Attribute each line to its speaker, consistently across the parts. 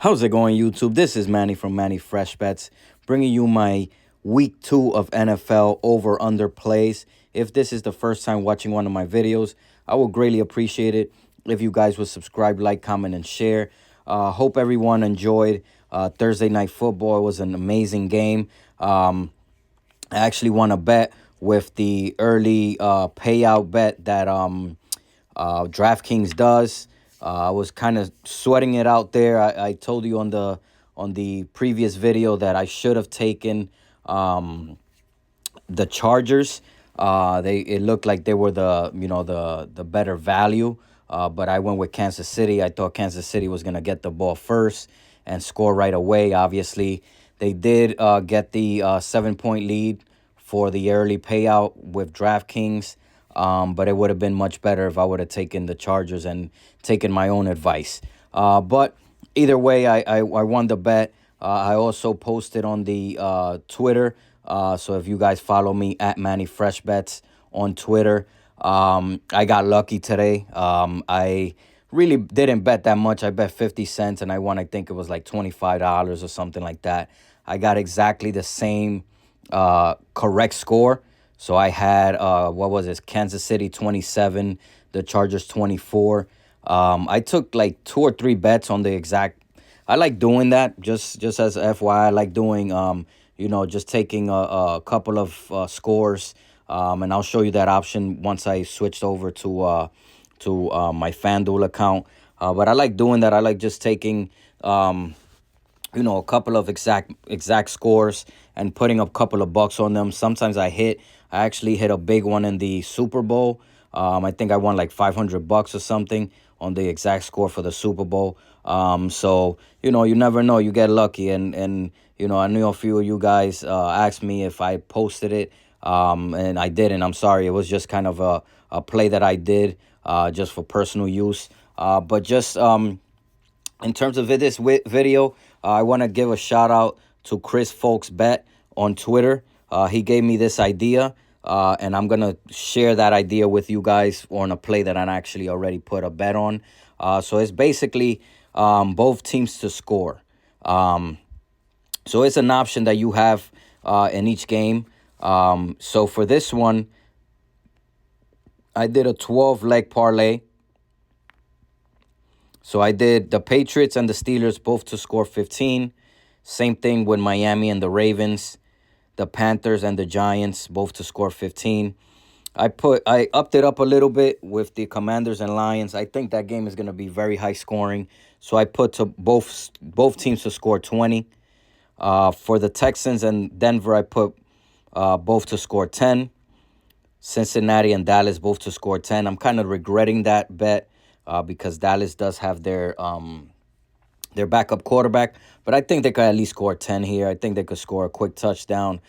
Speaker 1: How's it going, YouTube? This is Manny from Manny Fresh Bets, bringing you my week 2 of NFL over-under plays. If this is the first time watching one of my videos, I would greatly appreciate it if you guys would subscribe, like, comment, and share. Hope everyone enjoyed Thursday Night Football. It was an amazing game. I actually won a bet with the early payout bet that DraftKings does. I was kind of sweating it out there. I told you on the previous video that I should have taken the Chargers. It looked like they were the better value. But I went with Kansas City. I thought Kansas City was gonna get the ball first and score right away. Obviously, they did get the 7-point lead for the early payout with DraftKings. But it would have been much better if I would have taken the Chargers and taken my own advice. But either way, I won the bet. I also posted on the Twitter. So if you guys follow me at Manny Fresh Bets on Twitter, I got lucky today. I really didn't bet that much. I bet 50 cents and I won, I think it was like $25 or something like that. I got exactly the same correct score. So I had, what was this? Kansas City 27, the Chargers 24. I took like 2 or 3 bets on the exact. I like doing that just as FYI. I like doing, just taking a couple of scores. And I'll show you that option once I switched over to my Fanduel account. But I like doing that. I like just taking, a couple of exact scores and putting a couple of bucks on them. Sometimes I actually hit a big one in the Super Bowl. I think I won like $500 or something on the exact score for the Super Bowl. So, you never know. You get lucky. And I knew a few of you guys asked me if I posted it. And I didn't. I'm sorry. It was just kind of a play that I did just for personal use. But just in terms of this video, I want to give a shout out to Chris Folks Bet on Twitter. He gave me this idea, and I'm going to share that idea with you guys on a play that I actually already put a bet on. So it's basically both teams to score. So it's an option that you have in each game. So for this one, I did a 12-leg parlay. So I did the Patriots and the Steelers both to score 15. Same thing with Miami and the Ravens. The Panthers and the Giants both to score 15. I upped it up a little bit with the Commanders and Lions. I think that game is going to be very high scoring. So I put to both teams to score 20. For the Texans and Denver, I put both to score 10. Cincinnati and Dallas both to score 10. I'm kind of regretting that bet because Dallas does have their backup quarterback. But I think they could at least score 10 here. I think they could score a quick touchdown,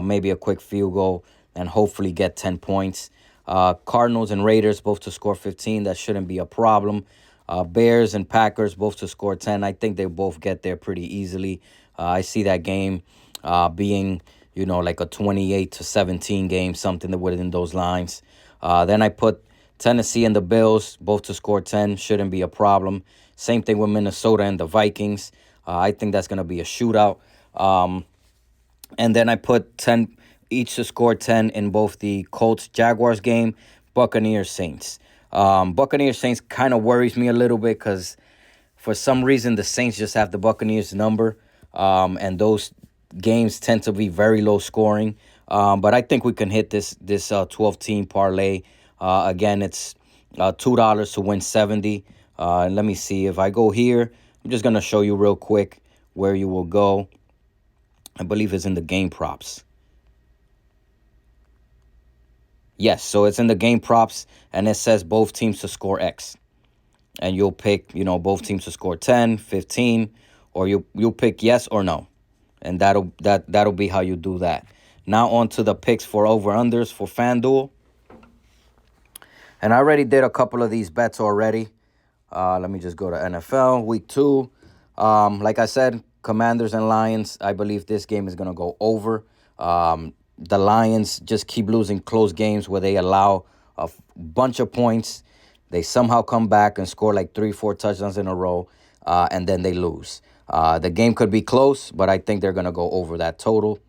Speaker 1: maybe a quick field goal, and hopefully get 10 points. Cardinals and Raiders both to score 15. That shouldn't be a problem. Bears and Packers both to score 10. I think they both get there pretty easily. I see that game being, like a 28-17 game, something within those lines. Then I put Tennessee and the Bills both to score 10. Shouldn't be a problem. Same thing with Minnesota and the Vikings. I think that's going to be a shootout. And then I put 10 each to score 10 in both the Colts Jaguars game, Buccaneers Saints. Buccaneers Saints kind of worries me a little bit because for some reason the Saints just have the Buccaneers number. And those games tend to be very low scoring. But I think we can hit this 12-team parlay. Again, it's $2 to win 70. Let me see. If I go here, I'm just going to show you real quick where you will go. I believe it's in the game props. Yes, so it's in the game props, and it says both teams to score X. And you'll pick, both teams to score 10, 15, or you'll pick yes or no. And that'll be how you do that. Now on to the picks for over-unders for FanDuel. And I already did a couple of these bets already. Let me just go to NFL Week 2. Like I said, Commanders and Lions, I believe this game is going to go over. The Lions just keep losing close games where they allow a bunch of points. They somehow come back and score like 3-4 touchdowns in a row, and then they lose. The game could be close, but I think they're going to go over that total.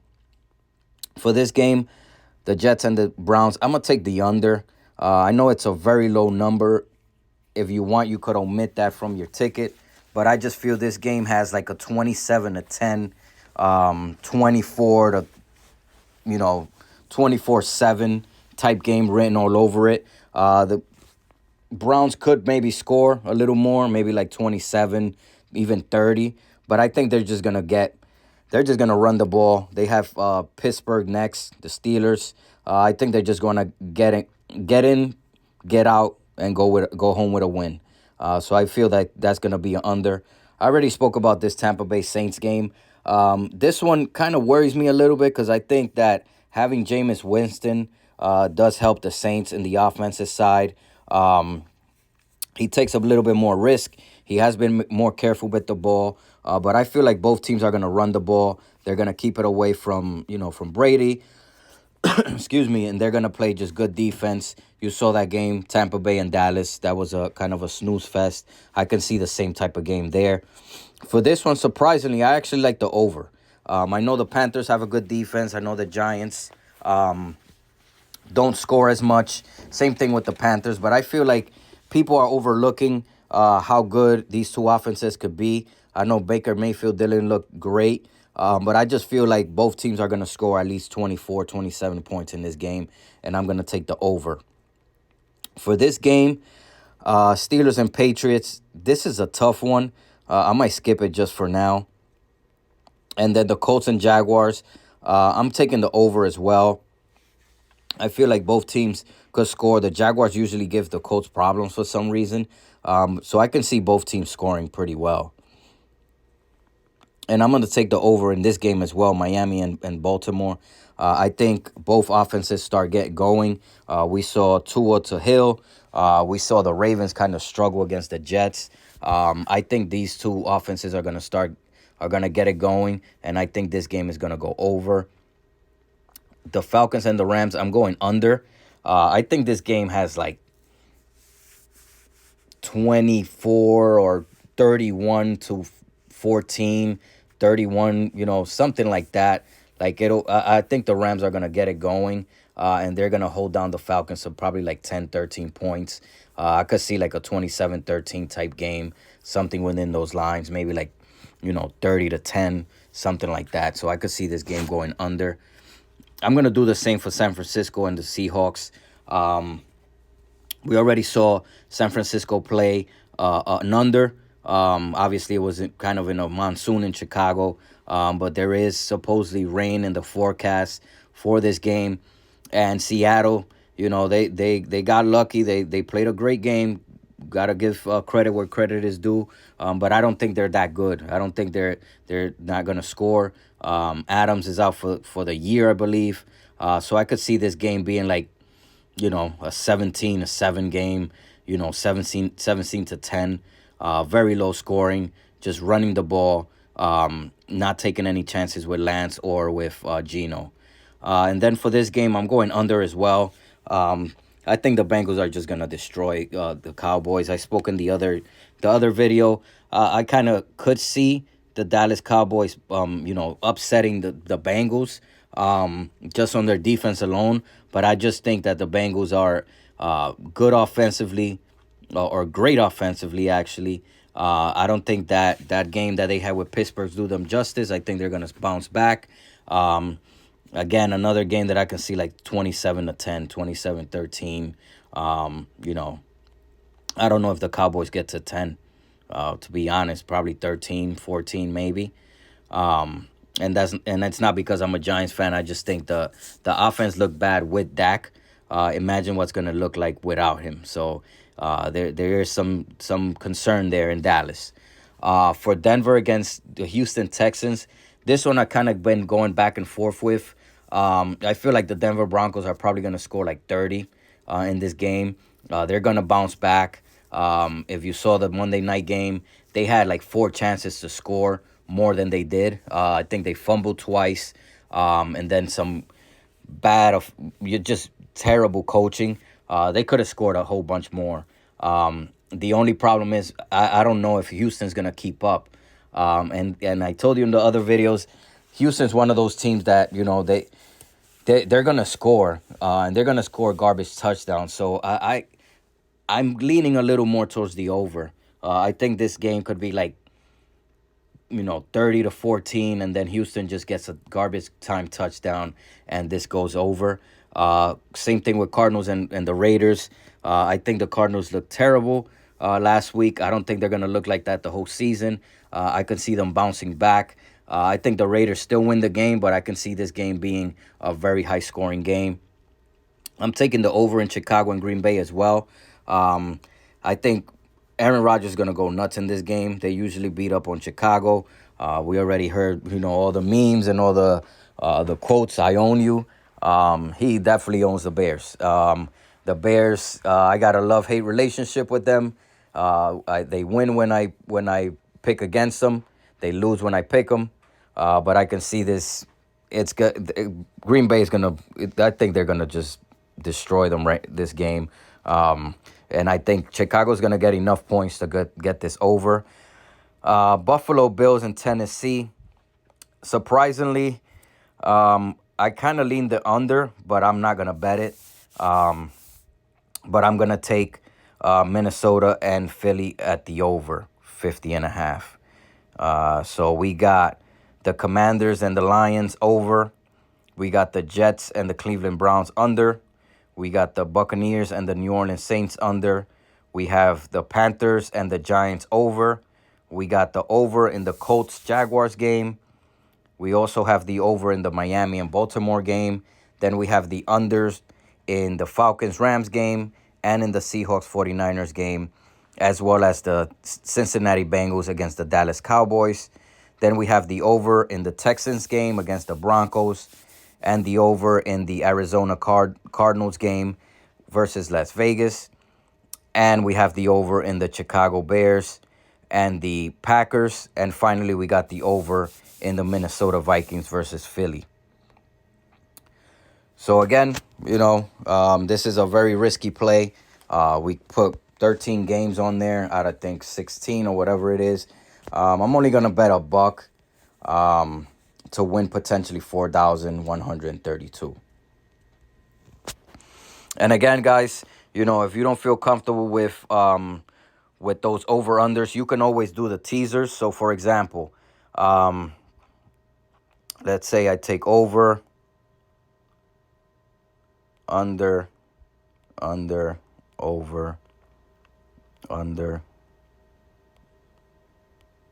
Speaker 1: For this game, the Jets and the Browns, I'm going to take the under. I know it's a very low number. If you want, you could omit that from your ticket. But I just feel this game has like a 27-10, 24 to, 24-7 type game written all over it. The Browns could maybe score a little more, maybe like 27, even 30. But I think they're just going to run the ball. They have Pittsburgh next, the Steelers. I think they're just going to get in, get out, and go home with a win. So I feel that that's going to be an under. I already spoke about this Tampa Bay Saints game. This one kind of worries me a little bit because I think that having Jameis Winston does help the Saints in the offensive side. He takes a little bit more risk. He has been more careful with the ball. But I feel like both teams are going to run the ball. They're going to keep it away from Brady. Excuse me. And they're going to play just good defense. You saw that game, Tampa Bay and Dallas. That was a kind of a snooze fest. I can see the same type of game there. For this one, surprisingly, I actually like the over. I know the Panthers have a good defense. I know the Giants don't score as much. Same thing with the Panthers. But I feel like people are overlooking how good these two offenses could be. I know Baker Mayfield didn't look great. But I just feel like both teams are going to score at least 24, 27 points in this game. And I'm going to take the over. For this game, Steelers and Patriots, this is a tough one. I might skip it just for now. And then the Colts and Jaguars, I'm taking the over as well. I feel like both teams could score. The Jaguars usually give the Colts problems for some reason. So I can see both teams scoring pretty well. And I'm going to take the over in this game as well, Miami and Baltimore. I think both offenses start getting going. We saw Tua to Hill. We saw the Ravens kind of struggle against the Jets. I think these two offenses are going to get it going, and I think this game is going to go over. The Falcons and the Rams, I'm going under. I think this game has like 24 or 31 to 14, 31, something like that. Like I think the Rams are going to get it going, and they're going to hold down the Falcons to probably like 10, 13 points. I could see like a 27-13 type game, something within those lines, maybe like, 30-10, something like that. So I could see this game going under. I'm going to do the same for San Francisco and the Seahawks. We already saw San Francisco play an under. Obviously, it was kind of in a monsoon in Chicago, but there is supposedly rain in the forecast for this game. And Seattle, they got lucky. They played a great game. Got to give credit where credit is due. But I don't think they're that good. I don't think they're not going to score. Adams is out for the year, I believe. So I could see this game being like, a 17-7 game, 17-10. Very low scoring, just running the ball, not taking any chances with Lance or with Geno. And then for this game, I'm going under as well. I think the Bengals are just gonna destroy the Cowboys. I spoke in the other video. I kind of could see the Dallas Cowboys, upsetting the Bengals, just on their defense alone. But I just think that the Bengals are good offensively, or great offensively, actually. I don't think that game that they had with Pittsburgh do them justice. I think they're going to bounce back. Again, another game that I can see like 27-10, 27-13. I don't know if the Cowboys get to 10, to be honest. Probably 13, 14 maybe. And that's not because I'm a Giants fan. I just think the offense looked bad with Dak. Imagine what's going to look like without him. So there is some concern there in Dallas. For Denver against the Houston Texans, this one I kind of been going back and forth with. I feel like the Denver Broncos are probably going to score like 30 in this game. They're going to bounce back. If you saw the Monday night game, they had like 4 chances to score more than they did. I think they fumbled twice, and then some just terrible coaching. They could have scored a whole bunch more. The only problem is I don't know if Houston's going to keep up. And I told you in the other videos, Houston's one of those teams that, they're gonna score, and they're gonna score garbage touchdowns. So I'm leaning a little more towards the over. I think this game could be like, 30-14, and then Houston just gets a garbage time touchdown, and this goes over. Same thing with Cardinals and the Raiders. I think the Cardinals looked terrible last week. I don't think they're going to look like that the whole season. I can see them bouncing back. I think the Raiders still win the game, but I can see this game being a very high-scoring game. I'm taking the over in Chicago and Green Bay as well. I think Aaron Rodgers is going to go nuts in this game. They usually beat up on Chicago. We already heard, all the memes and all the quotes. I own you. He definitely owns the Bears. The Bears, I got a love-hate relationship with them. They win when I pick against them. They lose when I pick them. But I can see this. It's good. Green Bay is gonna. I think they're gonna just destroy them this game. And I think Chicago's gonna get enough points to get this over. Buffalo Bills and Tennessee. Surprisingly, I kind of lean the under, but I'm not gonna bet it. But I'm gonna take Minnesota and Philly at the over 50.5. So we got the Commanders and the Lions over. We got the Jets and the Cleveland Browns under. We got the Buccaneers and the New Orleans Saints under. We have the Panthers and the Giants over. We got the over in the Colts Jaguars game. We also have the over in the Miami and Baltimore game. Then we have the unders in the Falcons Rams game and in the Seahawks 49ers game, as well as the Cincinnati Bengals against the Dallas Cowboys. Then we have the over in the Texans game against the Broncos, and the over in the Arizona Cardinals game versus Las Vegas. And we have the over in the Chicago Bears and the Packers. And finally, we got the over in the Minnesota Vikings versus Philly. So again, this is a very risky play. We put 13 games on there out of, I think, 16 or whatever it is. I'm only going to bet $1 to win potentially 4,132. And again, guys, if you don't feel comfortable with those over-unders, you can always do the teasers. So, for example, let's say I take over, under, over, under.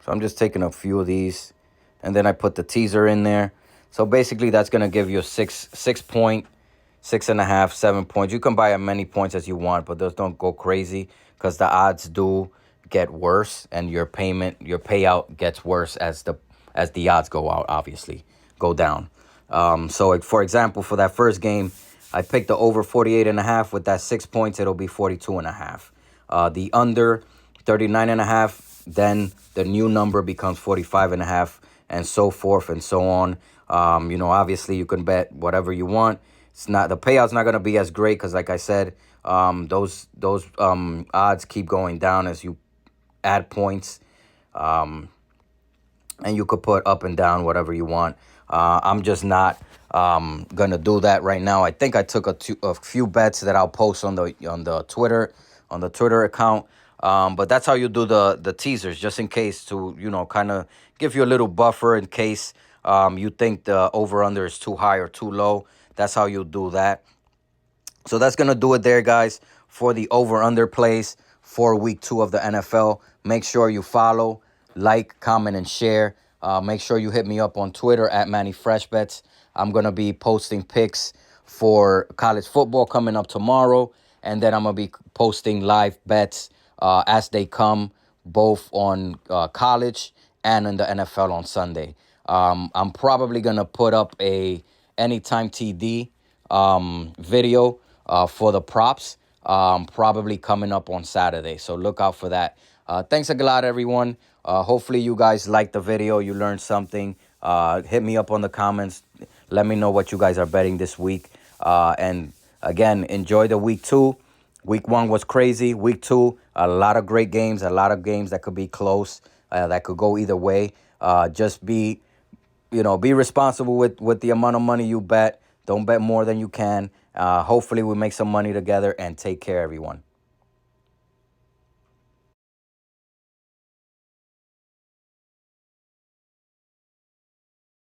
Speaker 1: So I'm just taking a few of these, and then I put the teaser in there. So basically, that's going to give you a 6 point, 6.5, 7 points. You can buy as many points as you want, but those don't go crazy because the odds do get worse, and your payout gets worse as the odds go out, obviously, go down. So, for example, for that first game, I picked the over 48.5. With that 6 points, it'll be 42.5. The under 39.5. Then the new number becomes 45.5, and so forth and so on. Obviously you can bet whatever you want. The payout's not gonna be as great because, like I said, those odds keep going down as you add points, and you could put up and down whatever you want. I'm just not gonna do that right now. I think I took a few bets that I'll post on the Twitter account. But that's how you do the teasers, just in case to, kind of give you a little buffer in case you think the over-under is too high or too low. That's how you do that. So that's going to do it there, guys, for the over-under plays for week 2 of the NFL. Make sure you follow, like, comment, and share. Make sure you hit me up on Twitter at MannyFreshBets. I'm going to be posting picks for college football coming up tomorrow, and then I'm going to be posting live bets as they come, both on college and in the NFL on Sunday. I'm probably going to put up a Anytime TD video for the props, probably coming up on Saturday. So look out for that. Thanks a lot, everyone. Hopefully you guys liked the video. You learned something. Hit me up on the comments. Let me know what you guys are betting this week. And again, enjoy the week 2. Week 1 was crazy. Week 2, a lot of great games, a lot of games that could be close. that could go either way. Just be responsible with the amount of money you bet. Don't bet more than you can. Hopefully we make some money together, and take care, everyone.